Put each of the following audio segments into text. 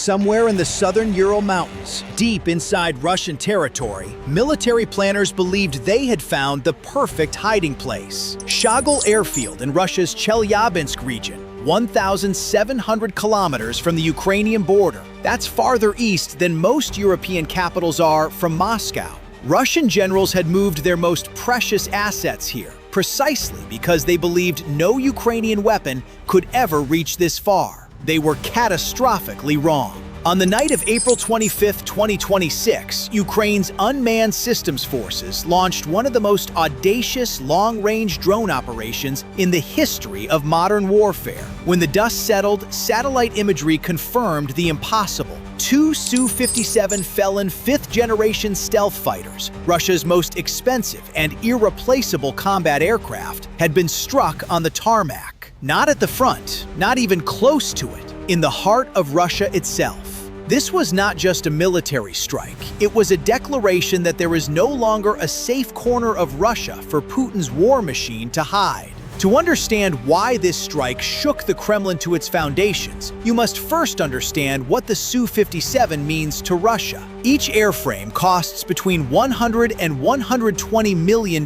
somewhere in the southern Ural Mountains, deep inside Russian territory, military planners believed they had found the perfect hiding place. Shagol Airfield in Russia's Chelyabinsk region, 1,700 kilometers from the Ukrainian border. That's farther east than most European capitals are from Moscow. Russian generals had moved their most precious assets here, precisely because they believed no Ukrainian weapon could ever reach this far. They were catastrophically wrong. On the night of April 25, 2026, Ukraine's Unmanned Systems Forces launched one of the most audacious long-range drone operations in the history of modern warfare. When the dust settled, satellite imagery confirmed the impossible. Two Su-57 Felon fifth-generation stealth fighters, Russia's most expensive and irreplaceable combat aircraft, had been struck on the tarmac. Not at the front, not even close to it, in the heart of Russia itself. This was not just a military strike. It was a declaration that there is no longer a safe corner of Russia for Putin's war machine to hide. To understand why this strike shook the Kremlin to its foundations, you must first understand what the Su-57 means to Russia. Each airframe costs between $100 and $120 million.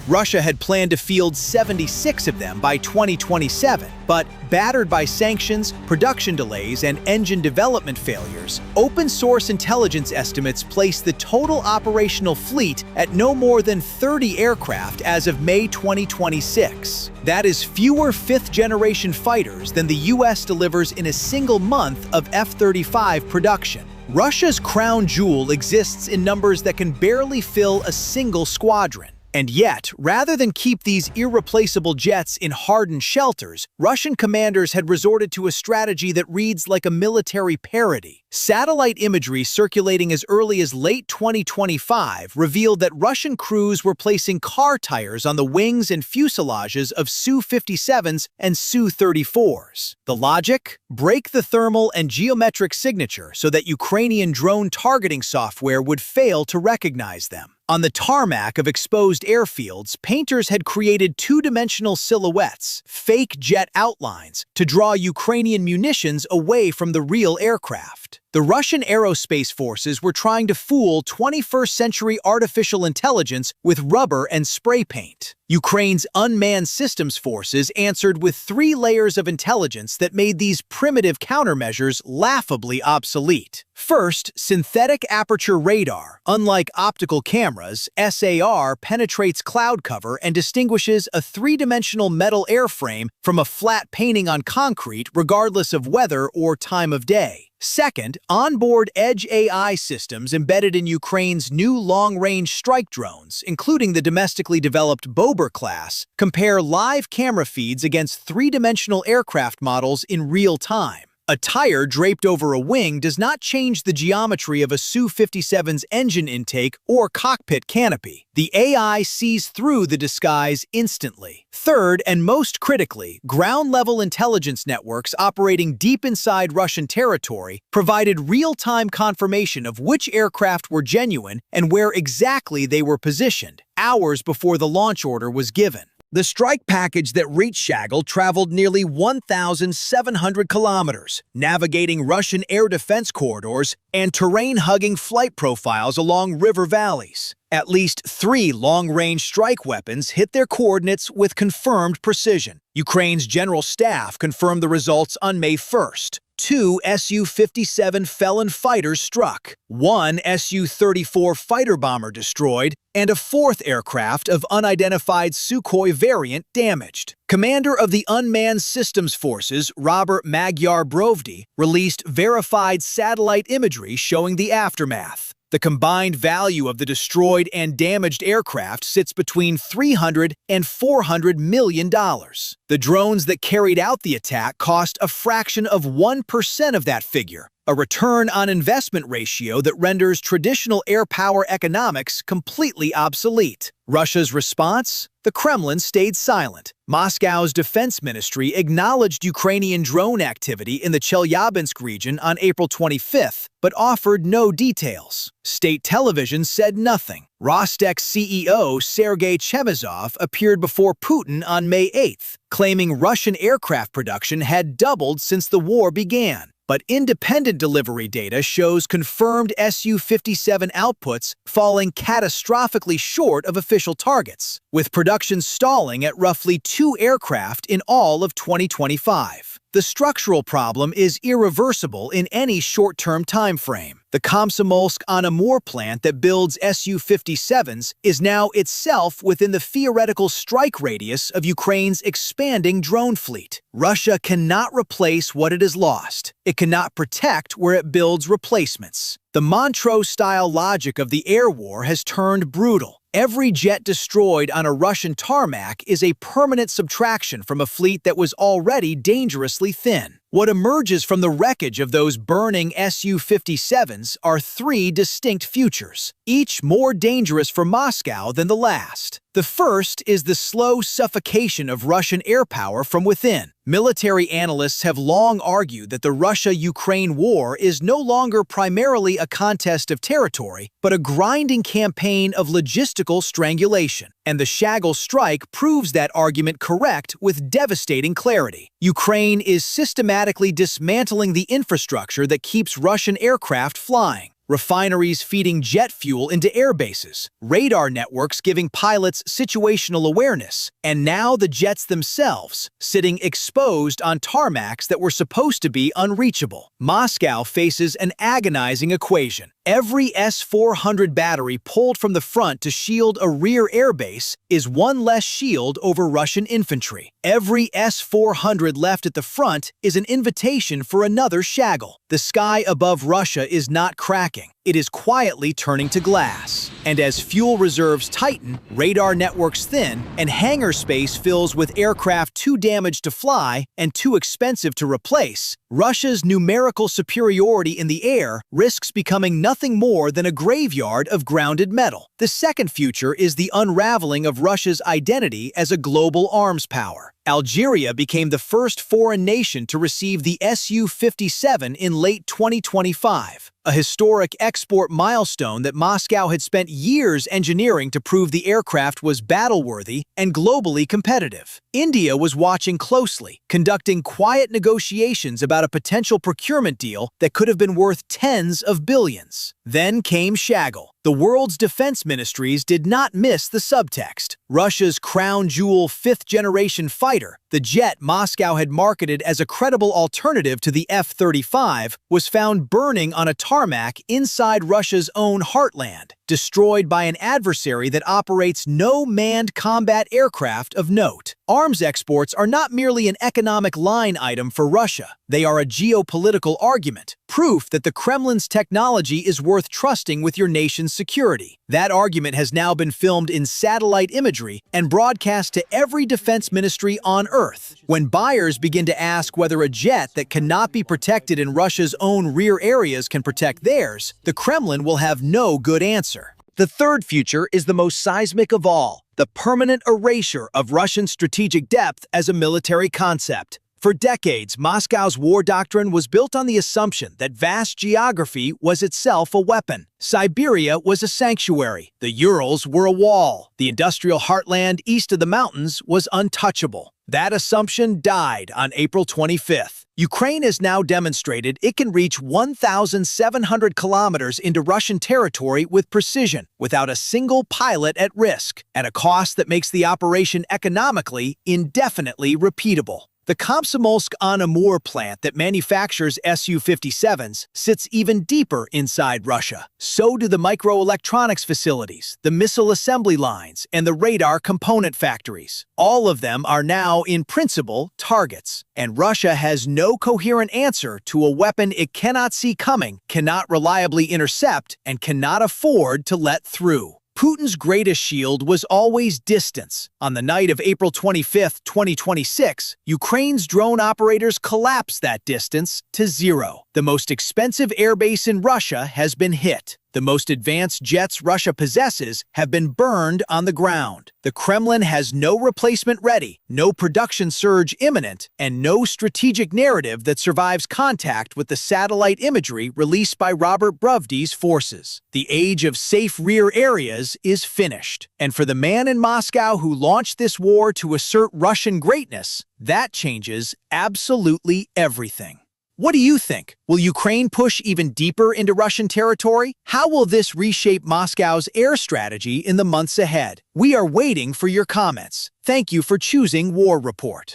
Russia had planned to field 76 of them by 2027, but battered by sanctions, production delays, and engine development failures, open-source intelligence estimates place the total operational fleet at no more than 30 aircraft as of May 2026. That is fewer fifth-generation fighters than the US delivers in a single month of F-35 production. Russia's crown jewel exists in numbers that can barely fill a single squadron. And yet, rather than keep these irreplaceable jets in hardened shelters, Russian commanders had resorted to a strategy that reads like a military parody. Satellite imagery circulating as early as late 2025 revealed that Russian crews were placing car tires on the wings and fuselages of Su-57s and Su-34s. The logic? Break the thermal and geometric signature so that Ukrainian drone targeting software would fail to recognize them. On the tarmac of exposed airfields, painters had created two-dimensional silhouettes, fake jet outlines, to draw Ukrainian munitions away from the real aircraft. The Russian aerospace forces were trying to fool 21st-century artificial intelligence with rubber and spray paint. Ukraine's Unmanned Systems Forces answered with 3 layers of intelligence that made these primitive countermeasures laughably obsolete. First, Synthetic Aperture Radar. Unlike optical cameras, SAR penetrates cloud cover and distinguishes a 3-dimensional metal airframe from a flat painting on concrete regardless of weather or time of day. Second, onboard edge AI systems embedded in Ukraine's new long-range strike drones, including the domestically developed Bober class, compare live camera feeds against 3-dimensional aircraft models in real time. A tire draped over a wing does not change the geometry of a Su-57's engine intake or cockpit canopy. The AI sees through the disguise instantly. Third, and most critically, ground-level intelligence networks operating deep inside Russian territory provided real-time confirmation of which aircraft were genuine and where exactly they were positioned, hours before the launch order was given. The strike package that reached Shagol traveled nearly 1,700 kilometers, navigating Russian air defense corridors and terrain-hugging flight profiles along river valleys. At least 3 long-range strike weapons hit their coordinates with confirmed precision. Ukraine's general staff confirmed the results on May 1st. 2 Su-57 Felon fighters struck, 1 Su-34 fighter bomber destroyed, and a 4th aircraft of unidentified Sukhoi variant damaged. Commander of the Unmanned Systems Forces, Robert Magyar Brovdi, released verified satellite imagery showing the aftermath. The combined value of the destroyed and damaged aircraft sits between $300 and $400 million. The drones that carried out the attack cost a fraction of 1% of that figure, a return on investment ratio that renders traditional air power economics completely obsolete. Russia's response? The Kremlin stayed silent. Moscow's defense ministry acknowledged Ukrainian drone activity in the Chelyabinsk region on April 25th, but offered no details. State television said nothing. Rostec CEO Sergei Chemezov appeared before Putin on May 8th, claiming Russian aircraft production had doubled since the war began. But independent delivery data shows confirmed Su-57 outputs falling catastrophically short of official targets, with production stalling at roughly 2 aircraft in all of 2025. The structural problem is irreversible in any short-term time frame. The Komsomolsk-on-Amur plant that builds Su-57s is now itself within the theoretical strike radius of Ukraine's expanding drone fleet. Russia cannot replace what it has lost. It cannot protect where it builds replacements. The Montreux-style logic of the air war has turned brutal. Every jet destroyed on a Russian tarmac is a permanent subtraction from a fleet that was already dangerously thin. What emerges from the wreckage of those burning Su-57s are 3 distinct futures, each more dangerous for Moscow than the last. The first is the slow suffocation of Russian air power from within. Military analysts have long argued that the Russia-Ukraine war is no longer primarily a contest of territory, but a grinding campaign of logistical strangulation. And the Shagol strike proves that argument correct with devastating clarity. Ukraine is systematically dismantling the infrastructure that keeps Russian aircraft flying. Refineries feeding jet fuel into airbases, radar networks giving pilots situational awareness, and now the jets themselves, sitting exposed on tarmacs that were supposed to be unreachable. Moscow faces an agonizing equation. Every S-400 battery pulled from the front to shield a rear airbase is one less shield over Russian infantry. Every S-400 left at the front is an invitation for another Shagol. The sky above Russia is not cracking. It is quietly turning to glass. And as fuel reserves tighten, radar networks thin, and hangar space fills with aircraft too damaged to fly and too expensive to replace, Russia's numerical superiority in the air risks becoming nothing more than a graveyard of grounded metal. The second future is the unraveling of Russia's identity as a global arms power. Algeria became the first foreign nation to receive the Su-57 in late 2025, a historic export milestone that Moscow had spent years engineering to prove the aircraft was battle-worthy and globally competitive. India was watching closely, conducting quiet negotiations about a potential procurement deal that could have been worth tens of billions. Then came Shagol. The world's defense ministries did not miss the subtext. Russia's crown jewel fifth-generation fighter, the jet Moscow had marketed as a credible alternative to the F-35, was found burning on a tarmac inside Russia's own heartland, destroyed by an adversary that operates no manned combat aircraft of note. Arms exports are not merely an economic line item for Russia. They are a geopolitical argument, proof that the Kremlin's technology is worth trusting with your nation's security. That argument has now been filmed in satellite imagery and broadcast to every defense ministry on Earth. When buyers begin to ask whether a jet that cannot be protected in Russia's own rear areas can protect theirs, the Kremlin will have no good answer. The third future is the most seismic of all, the permanent erasure of Russian strategic depth as a military concept. For decades, Moscow's war doctrine was built on the assumption that vast geography was itself a weapon. Siberia was a sanctuary. The Urals were a wall. The industrial heartland east of the mountains was untouchable. That assumption died on April 25th. Ukraine has now demonstrated it can reach 1,700 kilometers into Russian territory with precision, without a single pilot at risk, at a cost that makes the operation economically indefinitely repeatable. The Komsomolsk-on-Amur plant that manufactures Su-57s sits even deeper inside Russia. So do the microelectronics facilities, the missile assembly lines, and the radar component factories. All of them are now, in principle, targets. And Russia has no coherent answer to a weapon it cannot see coming, cannot reliably intercept, and cannot afford to let through. Putin's greatest shield was always distance. On the night of April 25, 2026, Ukraine's drone operators collapsed that distance to zero. The most expensive airbase in Russia has been hit. The most advanced jets Russia possesses have been burned on the ground. The Kremlin has no replacement ready, no production surge imminent, and no strategic narrative that survives contact with the satellite imagery released by Robert Brovdy's forces. The age of safe rear areas is finished. And for the man in Moscow who launched this war to assert Russian greatness, that changes absolutely everything. What do you think? Will Ukraine push even deeper into Russian territory? How will this reshape Moscow's air strategy in the months ahead? We are waiting for your comments. Thank you for choosing War Report.